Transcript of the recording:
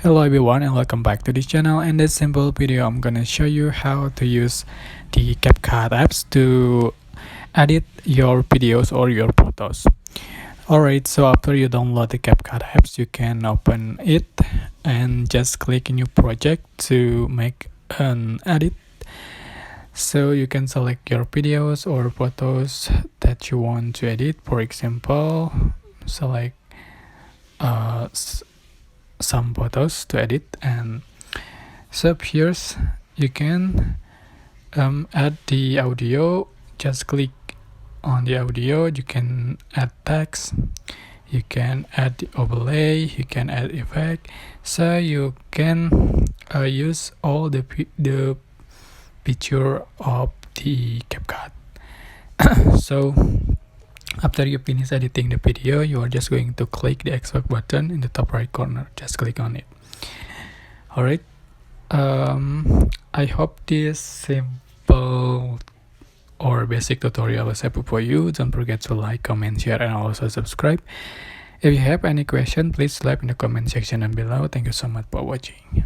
Hello everyone and welcome back to this channel. In this simple video I'm gonna show you how to use the CapCut apps to edit your videos or your photos. Alright, so after you download the CapCut apps, you can open it and just click new project to make an edit. So you can select your videos or photos that you want to edit. For example, select some photos to edit, and so here you can add the audio. Just click on the audio. You can add text, you can add the overlay, you can add effect, so you can use all the feature of the CapCut. So after you finish editing the video, you are just going to click the export button in the top right corner. Just click on it. Alright, I hope this simple or basic tutorial was helpful for you. Don't forget to like, comment, share, and also subscribe. If you have any question, please leave in the comment section down below. Thank you so much for watching.